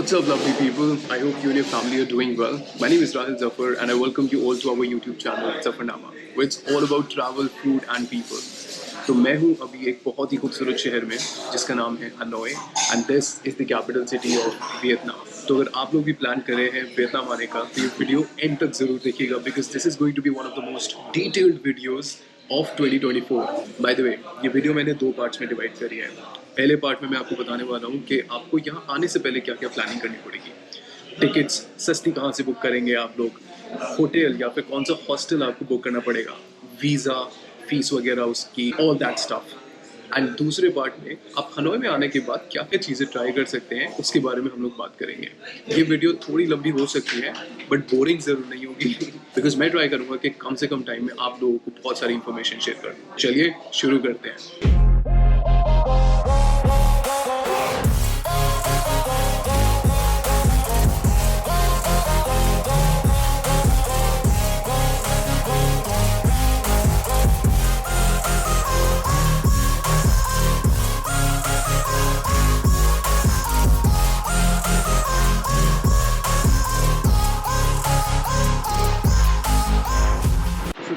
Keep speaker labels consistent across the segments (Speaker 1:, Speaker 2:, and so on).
Speaker 1: What's up, lovely people? I hope you and your family are doing well. My name is Rahil Zafar, and I welcome you all to our YouTube channel Zafarnama, where it's all about travel, food, and people. तो मैं हूँ अभी एक बहुत ही खूबसूरत शहर में जिसका नाम है Hanoi and this is the capital city of Vietnam. तो अगर आप लोग भी प्लान कर रहे हैं वियतनाम आने का तो ये वीडियो एंड तक जरूर देखिएगा because this is going to be one of the most detailed videos of 2024. By the way, ये वीडियो मैंने दो पार्ट्स में डिवाइड करी है. पहले पार्ट में मैं आपको बताने वाला हूँ कि आपको यहाँ आने से पहले क्या क्या प्लानिंग करनी पड़ेगी. टिकट्स सस्ती कहाँ से बुक करेंगे आप लोग, होटल या फिर कौन सा हॉस्टल आपको बुक करना पड़ेगा, वीज़ा, फीस वगैरह उसकी, ऑल दैट स्टफ. एंड दूसरे पार्ट में आप हनोई में आने के बाद क्या क्या चीज़ें ट्राई कर सकते हैं उसके बारे में हम लोग बात करेंगे. ये वीडियो थोड़ी लंबी हो सकती है बट बोरिंग ज़रूर नहीं होगी बिकॉज मैं ट्राई करूँगा कि कम से कम टाइम में आप लोगों को बहुत सारी इन्फॉर्मेशन शेयर कर दूँ. चलिए शुरू करते हैं.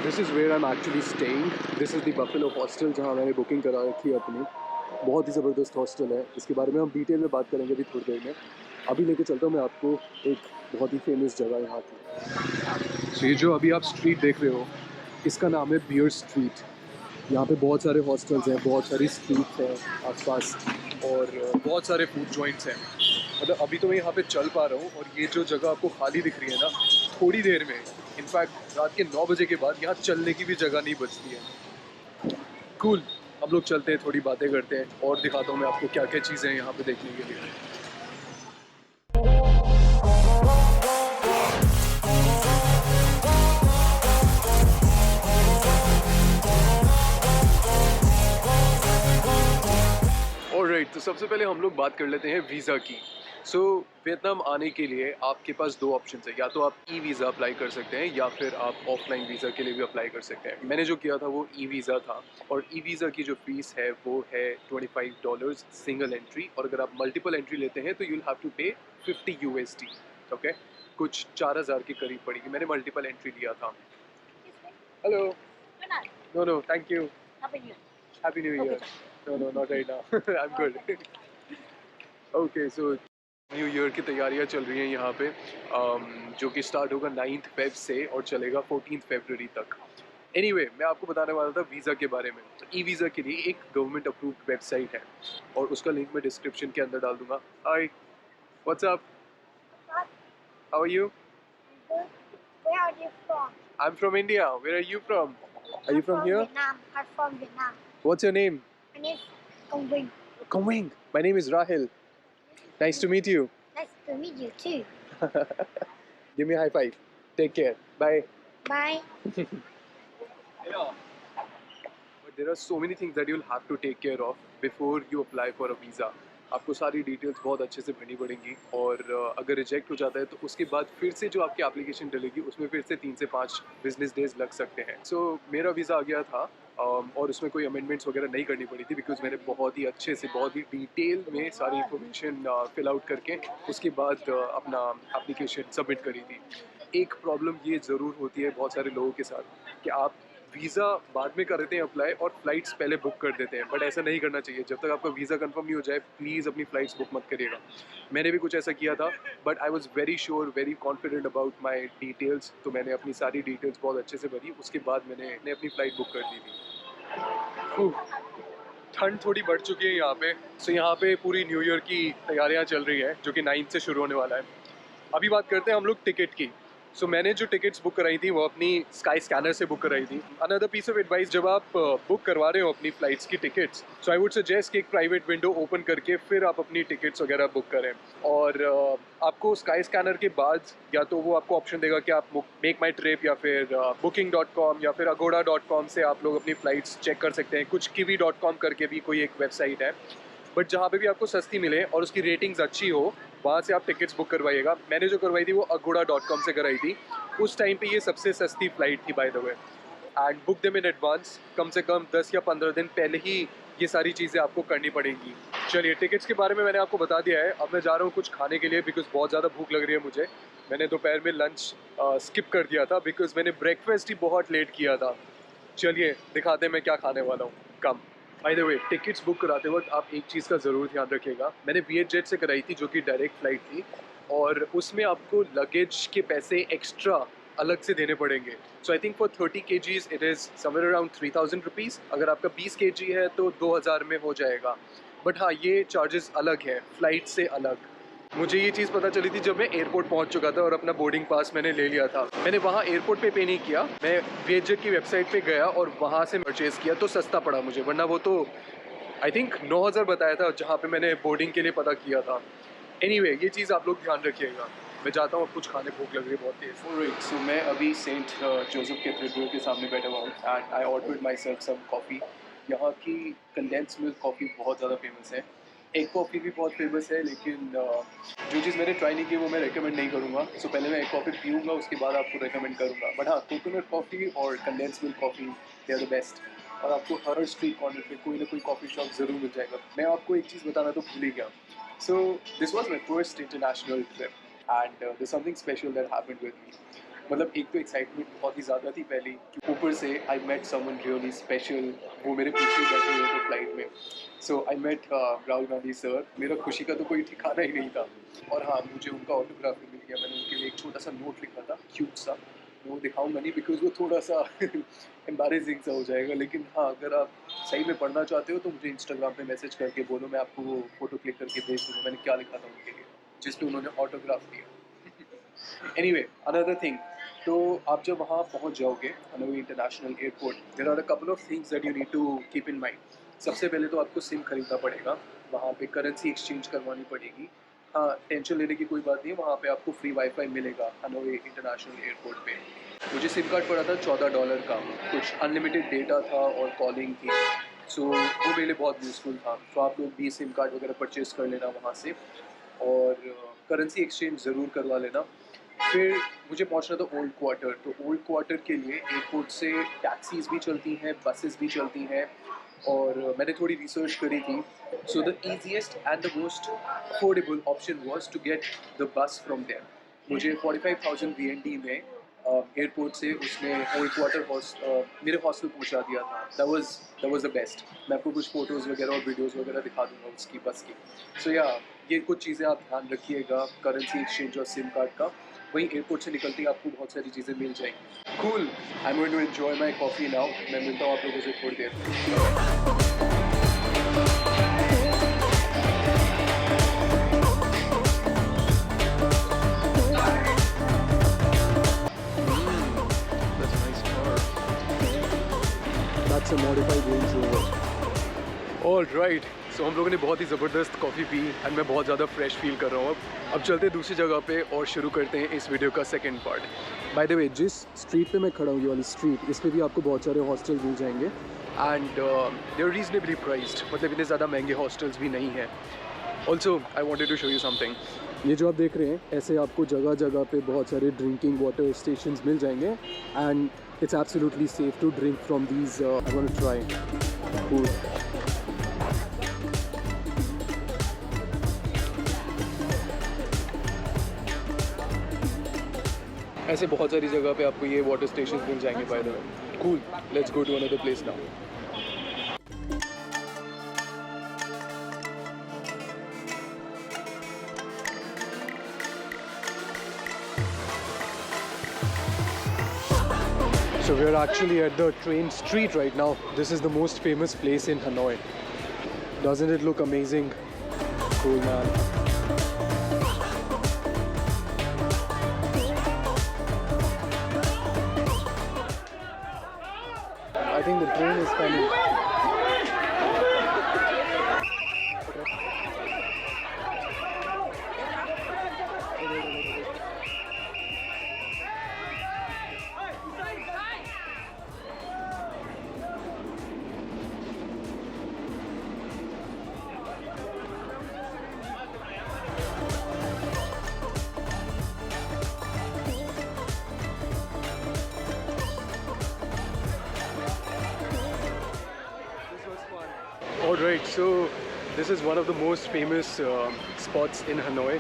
Speaker 1: This is where I am actually staying. This is the Buffalo Hostel जहाँ मैंने बुकिंग करा रखी है अपनी. बहुत ही ज़बरदस्त हॉस्टल है. इसके बारे में हम डिटेल में बात करेंगे अभी थोड़ी देर में. अभी लेके चलता हूँ मैं आपको एक बहुत ही फेमस जगह यहाँ की. तो ये जो अभी आप स्ट्रीट देख रहे हो इसका नाम है बियर स्ट्रीट. यहाँ पे बहुत सारे हॉस्टल्स हैं, बहुत सारी स्ट्रीट्स हैं आसपास और बहुत सारे फूड जॉइंट्स हैं. मतलब अभी तो मैं यहाँ पे चल पा रहा हूँ और ये जो जगह आपको खाली दिख रही है ना, थोड़ी देर में इनफैक्ट रात के 9 बजे के बाद यहाँ चलने की भी जगह नहीं बचती है. कूल. हम लोग चलते हैं, थोड़ी बातें करते हैं और दिखाता हूँ मैं आपको क्या क्या चीज़ें हैं यहाँ पे देखने के लिए. ऑलराइट, तो सबसे पहले हम लोग बात कर लेते हैं वीज़ा की. सो वियतनाम आने के लिए आपके पास दो ऑप्शन है. या तो आप ई वीज़ा अप्लाई कर सकते हैं या फिर आप ऑफलाइन वीज़ा के लिए भी अप्लाई कर सकते हैं. मैंने जो किया था वो ई वीज़ा था और ई वीज़ा की जो फीस है वो है $25 सिंगल एंट्री. और अगर आप मल्टीपल एंट्री लेते हैं तो यूल हैव टू पे 50 USD. ओके, कुछ 4000 के करीब पड़ेगी. मैंने मल्टीपल एंट्री लिया था. Hello. No no, thank you. Happy new year. No no, not right now. I am good. Okay, so new year की तैयारियां चल रही हैं यहाँ पे जो कि स्टार्ट होगा 9th Feb से और चलेगा 14th February तक. एनीवे, मैं आपको बताने वाला था वीज़ा के बारे में. तो ई वीज़ा के लिए एक गवर्नमेंट अप्रूव्ड वेबसाइट है और उसका लिंक मैं डिस्क्रिप्शन के अंदर डाल दूंगा. Hi, what's up, how are you?
Speaker 2: Where are you from?
Speaker 1: I am from India. Where are you from? Are you from here?
Speaker 2: Vietnam. I'm from Vietnam.
Speaker 1: What's your name?
Speaker 2: My name is Công Vinh.
Speaker 1: Kongwing. My name is Rahil. Nice to meet you.
Speaker 2: Nice to meet you too.
Speaker 1: Give me a high five. Take care. Bye.
Speaker 2: Bye.
Speaker 1: But there are so many things that you'll have to take care of before you apply for a visa. आपको सारी details बहुत अच्छे से भरनी पड़ेंगी और अगर reject हो जाता है तो उसके बाद फिर से जो आपकी एप्लीकेशन डलेगी उसमें फिर से 3 से 5 बिजनेस डेज लग सकते हैं. सो मेरा वीज़ा आ गया था और उसमें कोई अमेंडमेंट्स वगैरह नहीं करनी पड़ी थी बिकॉज मैंने बहुत ही अच्छे से बहुत ही डिटेल में सारी इन्फॉर्मेशन फिल आउट करके उसके बाद अपना एप्लीकेशन सबमिट करी थी. एक प्रॉब्लम ये ज़रूर होती है बहुत सारे लोगों के साथ कि आप वीज़ा बाद में कर देते हैं अप्लाई और फ़्लाइट्स पहले बुक कर देते हैं. बट ऐसा नहीं करना चाहिए. जब तक आपका वीज़ा कंफर्म नहीं हो जाए प्लीज़ अपनी फ़्लाइट्स बुक मत करिएगा. मैंने भी कुछ ऐसा किया था but I was very sure, very confident about my details. तो मैंने अपनी सारी डिटेल्स बहुत अच्छे से भरी. उसके बाद मैंने अपनी फ़्लाइट बुक कर दी थी. ठंड थोड़ी बढ़ चुकी है यहाँ पे. सो यहाँ पे पूरी न्यू ईयर की तैयारियाँ चल रही हैं जो कि 9 से शुरू होने वाला है. अभी बात करते हैं हम लोग टिकट की. सो मैंने जो टिकट्स बुक कराई थी वो अपनी स्काई स्कैनर से बुक कराई थी. अनदर पीस ऑफ एडवाइस, जब आप बुक करवा रहे हो अपनी फ़्लाइट्स की tickets, so I would suggest कि एक प्राइवेट विंडो ओपन करके फिर आप अपनी टिकट्स वगैरह बुक करें. और आपको स्काई स्कैनर के बाद या तो वो आपको ऑप्शन देगा कि आप मेक माई ट्रिप या फिर booking.com या फिर agoda.com से आप लोग अपनी फ़्लाइट्स चेक कर सकते हैं. कुछ kiwi.com करके भी कोई एक वेबसाइट है. बट जहाँ पे भी आपको सस्ती मिले और उसकी रेटिंग्स अच्छी हो वहाँ से आप टिकट्स बुक करवाइएगा. मैंने जो करवाई थी वो agoda.com से कराई थी. उस टाइम पे ये सबसे सस्ती फ़्लाइट थी by the way. And book them in advance. कम से कम 10 या 15 दिन पहले ही ये सारी चीज़ें आपको करनी पड़ेंगी. चलिए, टिकट्स के बारे में मैंने आपको बता दिया है। अब मैं जा रहा हूँ कुछ खाने के लिए बिकॉज़ बहुत ज़्यादा भूख लग रही है मुझे। मैंने दोपहर में लंच स्किप कर दिया था बिकॉज़ मैंने ब्रेकफ़ास्ट ही बहुत लेट किया था। चलिए, दिखाते हैं मैं क्या खाने वाला हूँ। Come. By the way, tickets book कराते वक़्त आप एक चीज़ का ज़रूर ध्यान रखिएगा। मैंने विएटजेट से कराई थी जो कि डायरेक्ट फ़्लाइट थी और उसमें आपको लगेज के पैसे एक्स्ट्रा अलग से देने पड़ेंगे। So I think for 30 KGs it is somewhere around 3000 rupees. अगर आपका 20 केजी है तो 2000 में हो जाएगा। बट हाँ, ये चार्जेस अलग है, फ़्लाइट से अलग। मुझे ये चीज़ पता चली थी जब मैं एयरपोर्ट पहुंच चुका था और अपना बोर्डिंग पास मैंने ले लिया था। मैंने वहाँ एयरपोर्ट पे नहीं किया, मैं विएटजेट की वेबसाइट पे गया और वहाँ से परचेज़ किया तो सस्ता पड़ा मुझे, वरना वो तो आई थिंक 9000 बताया था जहाँ पे मैंने बोर्डिंग के लिए पता किया था। एनीवे, ये चीज़ आप लोग ध्यान रखिएगा। मैं जाता हूँ, कुछ खाने, भूख लग रही है बहुत तेज़। ऑलराइट, सो मैं अभी सेंट जोसेफ कैथेड्रल के सामने बैठा हुआ हूँ and I ordered myself some coffee. यहाँ की कंडेंस मिल्क कॉफ़ी बहुत ज़्यादा फेमस है। एग कॉफ़ी भी बहुत फेमस है, लेकिन जो चीज़ मैंने ट्राई नहीं की वो मैं रेकमेंड नहीं करूँगा। सो पहले मैं एग कॉफ़ी पीऊँगा, उसके बाद आपको रेकमेंड करूँगा। बट हाँ, कोकोनट कॉफ़ी और condense milk coffee they are the best. और आपको हर स्ट्रीट कॉर्नर पे कोई ना कोई कॉफ़ी शॉप ज़रूर मिल जाएगा। मैं आपको एक चीज़ बताना तो भूल ही गया। So this was my first international trip and there's something special that happened with me. मतलब एक तो एक्साइटमेंट बहुत ही ज़्यादा थी पहली, कि ऊपर से I met someone really special. वो मेरे पीछे ही बैठे हुए थे फ्लाइट में। So I met Rahul Gandhi sir. मेरा खुशी का तो कोई ठिकाना ही नहीं था। और हाँ, मुझे उनका ऑटोग्राफ भी मिल गया। मैंने उनके लिए एक छोटा सा नोट लिखा था, क्यूट सा। वो दिखाऊंगा नहीं बिकॉज वो थोड़ा सा एम्बैरेसिंग सा हो जाएगा, लेकिन हाँ, अगर आप सही में पढ़ना चाहते हो तो मुझे इंस्टाग्राम पे मैसेज करके बोलो, मैं आपको वो फ़ोटो क्लिक करके भेज दूँगा मैंने क्या लिखा था उनके लिए, जिस पे उन्होंने ऑटोग्राफ दिया। एनीवे, अनदर थिंग, तो आप जब वहाँ पहुँच जाओगे Hanoi international airport, there are a couple of things that you need to keep in mind. सबसे पहले तो आपको सिम खरीदना पड़ेगा, वहाँ पे करेंसी एक्सचेंज करवानी पड़ेगी। हाँ, टेंशन लेने की कोई बात नहीं है, वहाँ पे आपको फ्री वाईफाई मिलेगा हनोई इंटरनेशनल एयरपोर्ट पे। मुझे सिम कार्ड पड़ा था $14 का, कुछ अनलिमिटेड डेटा था और कॉलिंग थी। सो वो मेरे लिए बहुत यूज़फुल था। तो आप लोग भी सिम कार्ड वगैरह परचेज़ कर लेना वहाँ से और करेंसी एक्सचेंज ज़रूर करवा लेना। फिर मुझे पहुंचना था ओल्ड क्वार्टर। तो ओल्ड क्वार्टर के लिए एयरपोर्ट से टैक्सीज़ भी चलती हैं, बसेस भी चलती हैं और मैंने थोड़ी रिसर्च करी थी। So the easiest and the most affordable option was to get the bus from there. मुझे 45,000 VND में एयरपोर्ट से उसने ओल्ड क्वार्टर मेरे हॉस्टल पहुंचा दिया था। That was the best. मैं आपको कुछ फ़ोटोज़ वगैरह और वीडियोज़ वगैरह दिखा दूंगा उसकी बस की। सो या, ये कुछ चीज़ें आप ध्यान रखिएगा, करेंसी एक्सचेंज और सिम कार्ड का। वहीं एयरपोर्ट से निकलते ही आपको बहुत सारी चीज़ें मिल जाएंगी। Cool, I am going to enjoy my coffee now. मैं मिलता हूँ आप लोगों से थोड़ी देर में। That's a nice car. That's a modified Range Rover. All right, so हम लोगों ने बहुत ही ज़बरदस्त कॉफ़ी पी एंड मैं बहुत ज़्यादा फ्रेश फील कर रहा हूँ अब चलते हैं दूसरी जगह पे और शुरू करते हैं इस वीडियो का सेकंड पार्ट। बाय द वे, जिस स्ट्रीट पे मैं खड़ा हूँ, ये वाली स्ट्रीट, इस पे भी आपको बहुत सारे हॉस्टल मिल जाएंगे and they are reasonably priced. मतलब इतने ज़्यादा महंगे हॉस्टल्स भी नहीं हैं। Also I wanted to show you something. ये जो आप देख रहे हैं, ऐसे आपको जगह जगह पे बहुत सारे ड्रिंकिंग वाटर स्टेशंस मिल जाएंगे and it's absolutely safe to drink from these. I want to try food. ऐसे बहुत सारी जगह पे आपको ये वाटर स्टेशन मिल जाएंगे। By the way, cool, let's go to another place now. So we are actually at the train street right now. This is the most famous place in Hanoi. Doesn't it look amazing? Cool, man. I think the train is coming. Alright, so this is one of the most famous spots in Hanoi.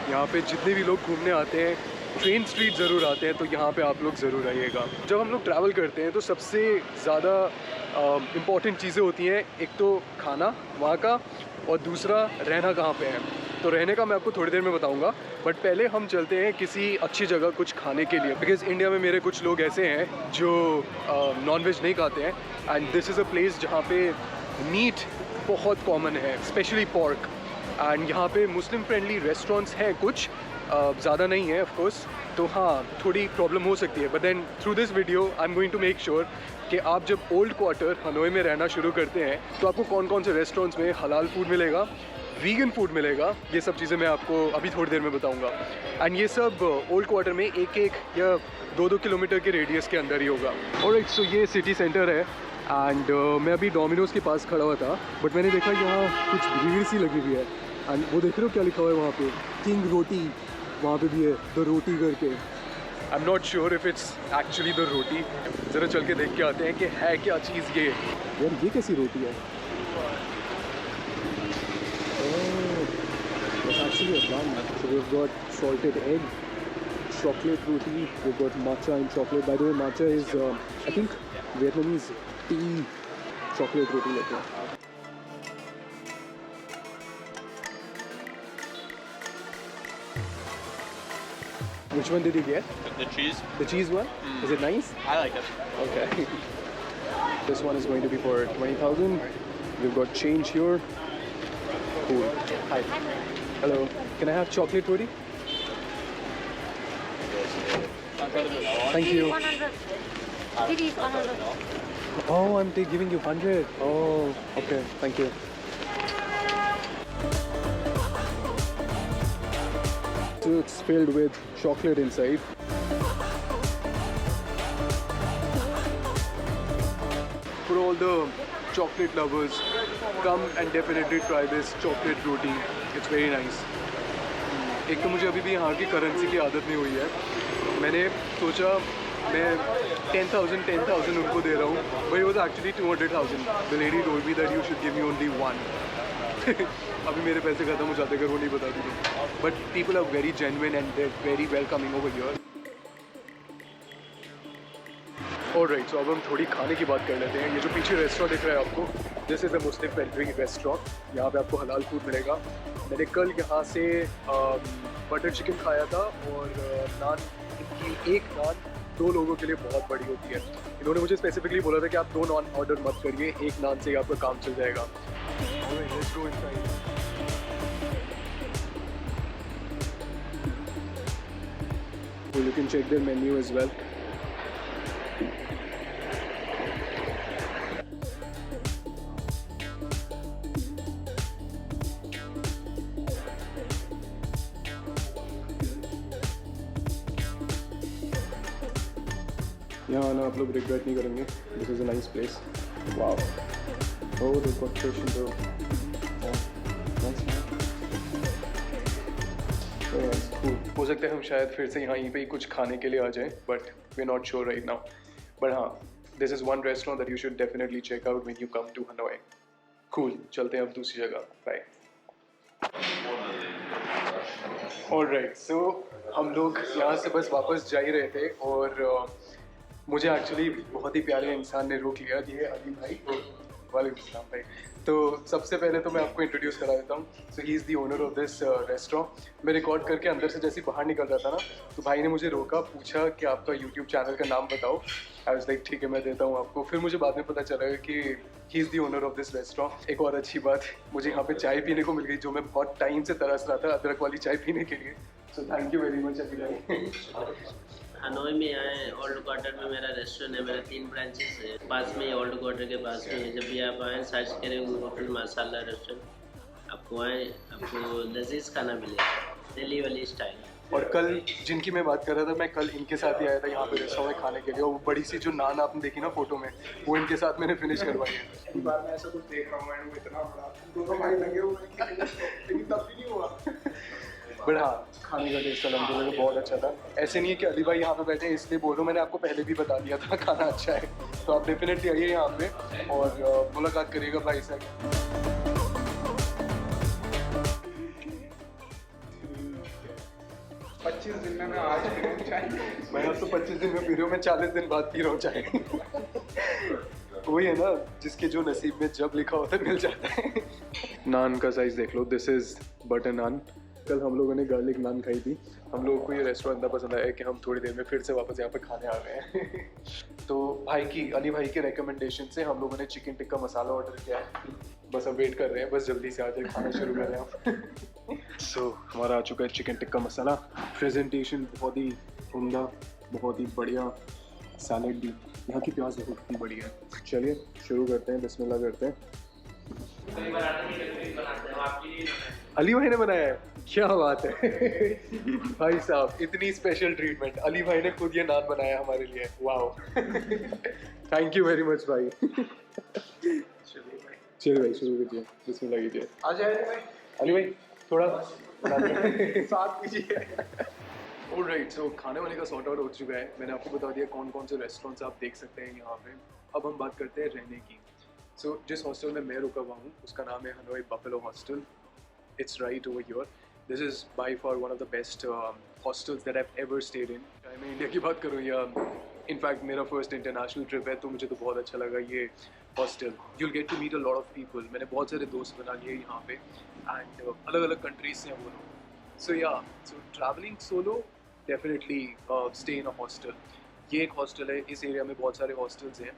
Speaker 1: यहाँ पे जितने भी लोग घूमने आते हैं, train street ज़रूर आते हैं, तो यहाँ पे आप लोग ज़रूर आइएगा। जब हम लोग ट्रैवल करते हैं तो सबसे ज़्यादा इम्पॉर्टेंट चीज़ें होती हैं, एक तो खाना वहाँ का, और दूसरा रहना कहाँ पे है। तो रहने का मैं आपको थोड़ी देर में बताऊंगा, बट पहले हम चलते हैं किसी अच्छी जगह कुछ खाने के लिए, बिकॉज़ इंडिया में मेरे कुछ लोग ऐसे हैं जो नॉन वेज नहीं खाते हैं, and this is a place जहाँ पे मीट बहुत कॉमन है, स्पेशली पॉर्क। एंड यहाँ पे मुस्लिम फ्रेंडली रेस्टोरेंट्स हैं कुछ, ज़्यादा नहीं है ऑफ कोर्स, तो हाँ थोड़ी प्रॉब्लम हो सकती है, but then through this video I am going to make sure कि आप जब ओल्ड क्वार्टर हनोई में रहना शुरू करते हैं तो आपको कौन कौन से रेस्टोरेंट्स में हलाल फूड मिलेगा, वीगन फूड मिलेगा, ये सब चीज़ें मैं आपको अभी थोड़ी देर में बताऊंगा। एंड ये सब ओल्ड क्वार्टर में एक या 2-2 किलोमीटर के रेडियस के अंदर ही होगा। ऑलराइट, सो ये सिटी सेंटर है, एंड मैं अभी डोमिनोज़ के पास खड़ा हुआ था, बट मैंने देखा यहाँ कुछ भीड़ सी लगी हुई है, एंड वो देख रहे हो क्या लिखा हुआ है वहाँ पे, किंग रोटी, वहाँ पे भी है द रोटी करके। I am not sure if it's actually the roti, ज़रा चल के देख के आते हैं कि है क्या चीज़ ये। यार ये कैसी रोटी है? Actually a bun. So we've got salted egg, chocolate roti, we've got matcha and chocolate. By the way, matcha is I think Vietnamese tea chocolate roti like that. Which one did you get?
Speaker 3: The cheese?
Speaker 1: The cheese one? Is it nice?
Speaker 3: I like it.
Speaker 1: Okay. This one is going to be for 20,000. We've got change here. Cool. Hi. Hello. Can I have chocolate roti? Thank you.
Speaker 2: 100. It is 100.
Speaker 1: Oh, I'm giving you 100. Oh, okay. Thank you. So it's filled with chocolate inside. For all the chocolate lovers, come and definitely try this chocolate roti. It's very nice. एक तो मुझे अभी भी यहाँ की currency की आदत नहीं हुई है, मैंने सोचा मैं 10,000 उनको दे रहा हूँ, but it was actually 200,000. The lady told me that you should give me only one. अभी मेरे पैसे ख़त्म हो जाते अगर वो नहीं बता दी तो। But people are very genuine and they're very welcoming over here. Alright, so अब हम थोड़ी खाने की बात कर लेते हैं। ये जो पीछे रेस्टोरेंट दिख रहा है आपको, this is a Muslim friendly restaurant. यहाँ पे आपको हलाल फूड मिलेगा। मैंने कल यहाँ से बटर चिकन खाया था, और नान, इनकी एक नान 2 लोगों के लिए बहुत बड़ी होती है। इन्होंने मुझे स्पेसिफिकली बोला था कि आप 2 नान ऑर्डर मत करिए, एक नान से ही आपका काम चल जाएगा। Let's go inside. So you can check their menu as well. यहाँ आना आप लोग रिग्रेट नहीं करेंगे। This is a nice place. Wow, oh they've got fish in the nice man. Very nice, cool. हो सकता है हम शायद फिर से यहाँ पे ही कुछ खाने के लिए आ जाएं, but we're not sure right now. But हाँ, this is one restaurant that you should definitely check out when you come to Hanoi. Cool, चलते हैं अब दूसरी जगह। Bye. Alright, so हम लोग यहाँ से बस वापस जा ही रहे थे, और मुझे एक्चुअली बहुत ही प्यारे इंसान ने रोक लिया। ये अली भाई। वालेकुम सलाम भाई। तो सबसे पहले तो मैं आपको इंट्रोड्यूस करा देता हूँ। So he is the owner of this restaurant. मैं रिकॉर्ड करके अंदर से जैसे बाहर निकल रहा था ना, तो भाई ने मुझे रोका, पूछा कि आपका यूट्यूब चैनल का नाम बताओ। आई वाज लाइक ठीक है मैं देता हूँ आपको। फिर मुझे बाद में पता चला कि ही is the owner of this restaurant. एक और अच्छी बात, मुझे यहाँ पे चाय पीने को मिल गई, जो मैं बहुत टाइम से तरस रहा था, अदरक वाली चाय पीने के लिए। So thank you very much Ali भाई।
Speaker 4: हनोई में आए, ओल्ड क्वार्टर में मेरा रेस्टोरेंट है, मेरा 3 ब्रांचेस है पास में ही, ओल्ड क्वार्टर के पास में। जब भी आप आएँ सर्च करें होटल माशाल्लाह रेस्टोरेंट, आपको आएँ, आपको लजीज खाना मिलेगा, दिल्ली वाली स्टाइल।
Speaker 1: और कल जिनकी मैं बात कर रहा था, मैं कल इनके साथ ही आया था यहाँ पे रेस्टोरेंट में खाने के लिए, और वो बड़ी सी जो नान आपने देखी ना फोटो में, वो इनके साथ मैंने फिनिश करवाई है। पहली बार मैं ऐसा कुछ देख रहा हूँ, वो इतना बड़ा, दोनों भाई लगे हुए हैं, लेकिन तब भी नहीं हुआ। बट हाँ, खाने का टेस्ट अलहमदुलिल्लाह बहुत अच्छा था। ऐसे नहीं है कि अली भाई यहाँ पे बैठे हैं इसलिए बोल रहा हूँ, मैंने आपको पहले भी बता दिया था खाना अच्छा है, तो आप डेफिनेटली आइए यहाँ पे और मुलाकात करिएगा भाई से।
Speaker 3: 25 दिन में मैं आज पी रहा हूँ चाय।
Speaker 1: मैं अब तो 25 दिन में पी रहा हूँ, मैं 40 दिन बाद पी रहा हूँ चाय। वही है ना, जिसके जो नसीब में जब लिखा होता है मिल जाता है। नान का साइज देख लो, दिस इज बटर नान। कल हम लोगों ने गार्लिक नान खाई थी। हम लोगों को ये रेस्टोरेंट इतना पसंद आया कि हम थोड़ी देर में फिर से वापस यहाँ पे खाने आ गए हैं। तो अली भाई के रिकमेंडेशन से हम लोगों ने चिकन टिक्का मसाला ऑर्डर किया है। बस अब वेट कर रहे हैं, बस जल्दी से आ जाए, खाना शुरू कर रहे हैं। सो हमारा आ चुका है चिकन टिक्का मसाला। प्रेजेंटेशन बहुत ही उम्दा, बहुत ही बढ़िया। सैलेड भी, यहाँ की प्याज देखो कितनी बढ़िया है। चलिए शुरू करते हैं, बिस्मिल्लाह करते हैं। अली भाई ने बनाया है, क्या बात है। भाई साहब इतनी स्पेशल ट्रीटमेंट, अली भाई ने खुद ये नान बनाया हमारे लिए। Wow, thank you very much भाई। चलिए भाई शुरू कीजिए, बिस्मिल्लाह कीजिए।
Speaker 3: आ जाए भाई,
Speaker 1: अली भाई थोड़ा
Speaker 3: साथ कीजिए।
Speaker 1: ऑलराइट, सो खाने वाने का सॉर्ट आउट हो चुका है। मैंने आपको बता दिया कौन कौन से रेस्टोरेंट्स आप देख सकते हैं यहाँ पे। अब हम बात करते हैं रहने की। सो जिस हॉस्टल में मैं रुका हुआ हूँ उसका नाम है Hanoi buffalo hostel. It's right over here. This is by for one of the best hostels that I ever stayed in. चाहे मैं इंडिया की बात करूँ या इनफैक्ट मेरा फर्स्ट इंटरनेशनल ट्रिप है, तो मुझे तो बहुत अच्छा लगा ये hostel. You'll get to meet a lot of people. मैंने बहुत सारे दोस्त बना लिए यहाँ पे एंड अलग अलग कंट्रीज से हैं वो लोग। सो या, सो travelling solo definitely stay in a hostel. ये एक हॉस्टल है, इस एरिया में बहुत सारे हॉस्टल्स हैं।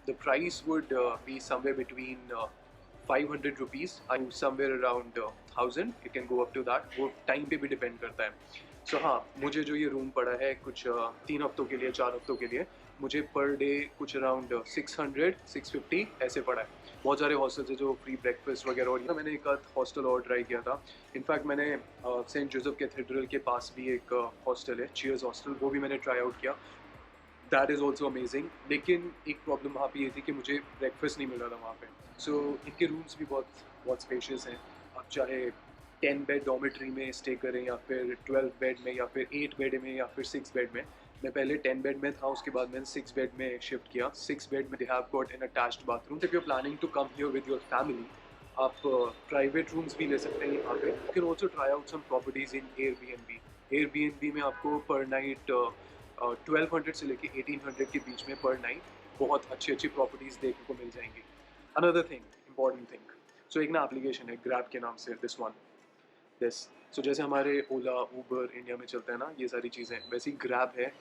Speaker 1: The price would be somewhere between 500 rupees and somewhere around 1000। It can go up to that, वो टाइम पे भी डिपेंड करता है। सो हाँ, मुझे जो ये रूम पड़ा है कुछ 3 हफ्तों के लिए, 4 हफ्तों के लिए, मुझे पर डे कुछ अराउंड 600-650 ऐसे पड़ा है। बहुत सारे हॉस्टल्स है जो फ्री ब्रेकफास्ट वगैरह, और मैंने एक आध हॉस्टल और ट्राई किया था। इनफैक्ट मैंने सेंट जोसेफ कैथेड्रल के पास भी एक हॉस्टल है, चीयर्स हॉस्टल, वो भी मैंने ट्राई आउट किया। That is also amazing. लेकिन एक प्रॉब्लम वहाँ पे ये थी कि मुझे ब्रेकफास्ट नहीं मिल रहा था वहाँ पे। सो इनके रूम्स भी बहुत स्पेशियस हैं। आप चाहे 10 बेड डॉर्मेट्री में स्टे करें या फिर 12 बेड में या फिर 8 बेड में या फिर 6 बेड में। मैं पहले 10 बेड में था, उसके बाद मैंने 6 बेड में शिफ्ट किया। 6 बेड में they have got an attached bathroom. If you are planning to come here with your family, आप प्राइवेट रूम्स भी ले सकते हैं यहाँ पे। You can also try out some properties in Airbnb. Airbnb में आपको पर नाइट 1200 से लेके 1800 के बीच में पर नाइट बहुत अच्छी अच्छी प्रॉपर्टीज़ देखने को मिल जाएंगी। अनदर थिंग, इंपॉर्टेंट थिंग, सो एक ना एप्लीकेशन है ग्रैब के नाम से, दिस वन, दिस। सो जैसे हमारे ओला, ऊबर इंडिया में चलता है ना ये सारी चीज़ें, वैसे ही ग्रैब है।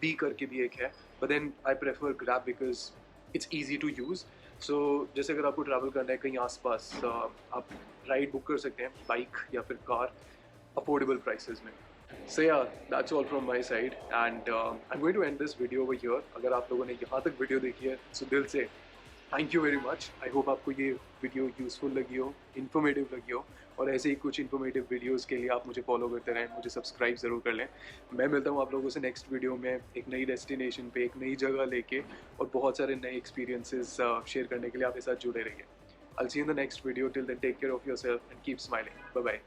Speaker 1: बी करके भी एक है, but then I prefer Grab because it's easy to use. सो जैसे अगर आपको ट्रैवल करना है कहीं आसपास, आप राइड बुक कर सकते हैं, बाइक या फिर कार, अफोर्डेबल प्राइसेस में। So yeah, that's all from my side and I'm going to end this video over here. अगर आप लोगों ने यहाँ तक वीडियो देखी है तो दिल से thank you very much. I hope आपको ये वीडियो यूज़फुल लगी हो, इन्फॉर्मेटिव लगी हो, और ऐसे ही कुछ इन्फॉर्मेटिव वीडियोस के लिए आप मुझे फॉलो करते रहें, मुझे सब्सक्राइब ज़रूर कर लें। मैं मिलता हूँ आप लोगों से नेक्स्ट वीडियो में एक नई डेस्टिनेशन पे, एक नई जगह लेके, और बहुत सारे नए एक्सपीरियंसेस शेयर करने के लिए आपके साथ जुड़े रहिए। I'll see you in the next video. Till then, take care of yourself and keep smiling. Bye bye.